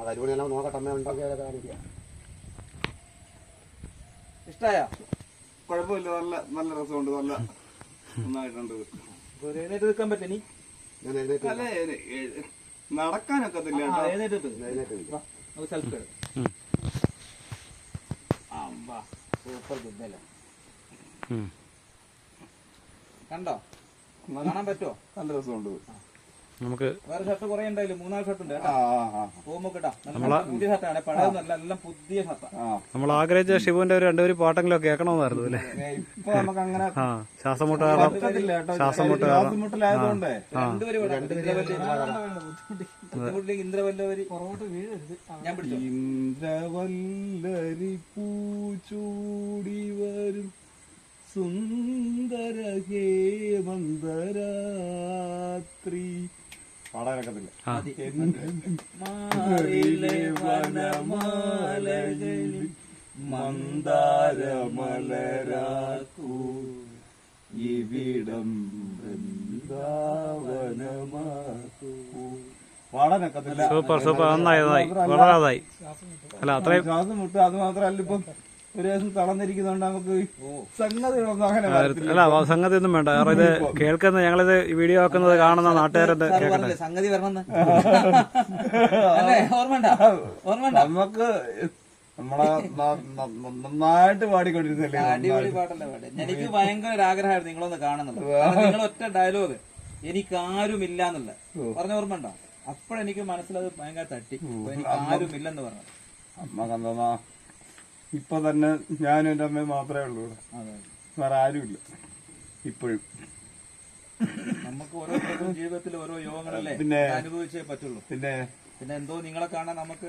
കരിമണിയെല്ലാം നോക്കട്ടെ, അമ്മ ഉണ്ടാക്കിയാലേ കാണിക്കാം. ഇഷ്ടായോ? കുഴപ്പമില്ല, നല്ല നല്ല രസമുണ്ട്, നല്ല നന്നായിട്ടുണ്ട്. എഴുന്നേറ്റ് നിൽക്കാൻ പറ്റില്ല നീ? അല്ല നടക്കാനൊക്കത്തില്ല. സൂപ്പർ ഗുഡല്ലേ? കണ്ടോ? കാണാൻ പറ്റുമോ? നല്ല രസമുണ്ട്. നമുക്ക് വേറെ ഷർട്ട് കുറെ ഉണ്ടായില്ല, 3-4 ഷർട്ട് ഉണ്ട് പോകുമ്പോ കേട്ടോ. നല്ല പുതിയ ഷർട്ടാണ്, പഴയൊന്നല്ല, എല്ലാം പുതിയ ഷർട്ടാണ്. നമ്മൾ ആഗ്രഹിച്ച ഷിബുവിന്റെ ഒരു 2 പാട്ടെങ്കിലും കേൾക്കണമെന്നായിരുന്നു അല്ലേ? ഇപ്പൊ നമുക്ക് അങ്ങനെ ശ്വാസമുട്ട് ശ്വാസമുട്ടലായതുകൊണ്ട് ഇന്ദ്രവല്ലവരി ഞാൻ പിടിച്ചു. ഇന്ദ്രവല്ലരി പൂച്ചൂടി വരും സുന്ദര ഹേമന്തരാത്രി. പാടാനൊക്കത്തില്ല. മന്ദാരമലരാക്കൂ ഇവിടം വൃന്ദാവനമാക്കൂ. പാടാനൊക്കത്തില്ല. സൂപ്പർ നന്നായി, വളരാതായി. അല്ല അത്രയും ശ്വാസം മുട്ട്. അത് മാത്രമല്ല, ഇപ്പം ഒരു ദിവസം തളർന്നിരിക്കുന്നതുകൊണ്ട് നമുക്ക് സംഗതികളൊന്നും അങ്ങനെ അല്ല സംഗതി ഒന്നും വേണ്ട. കാരണം ഇത് കേൾക്കുന്ന, ഞങ്ങളിത് വീഡിയോ ആക്കുന്നത് കാണുന്ന നാട്ടുകാരത് കേൾക്കട്ടെ. സംഗതി വരണം. നമുക്ക് നമ്മളെ നന്നായിട്ട് പാടിക്കൊണ്ടിരുന്നല്ലേ. അടിപൊളി പാട്ടല്ലേ പാട്ട്. എനിക്ക് ഭയങ്കര ഒരു ആഗ്രഹമായിരുന്നു നിങ്ങളൊന്ന് കാണുന്നുള്ളത്. നിങ്ങൾ ഒറ്റ ഡയലോഗ് എനിക്കാരുമില്ല എന്നുള്ള പറഞ്ഞ ഓർമ്മ ഉണ്ടോ? അപ്പോഴെനിക്ക് മനസ്സിലത് ഭയങ്കര തട്ടി. എനിക്ക് ആരുമില്ലെന്ന് പറഞ്ഞു. അമ്മ കണ്ടെന്നാ ഇപ്പൊ തന്നെ ഞാനും എന്റെ അമ്മയും മാത്രമേ ഉള്ളൂ. വേറെ ആരുമില്ല ഇപ്പോഴും. നമുക്ക് ഓരോ ജീവിതത്തിൽ ഓരോ യോഗങ്ങളല്ലേ അനുഭവിച്ചേ പറ്റുള്ളൂ. പിന്നെ എന്തോ നിങ്ങളെ കാണാൻ നമുക്ക്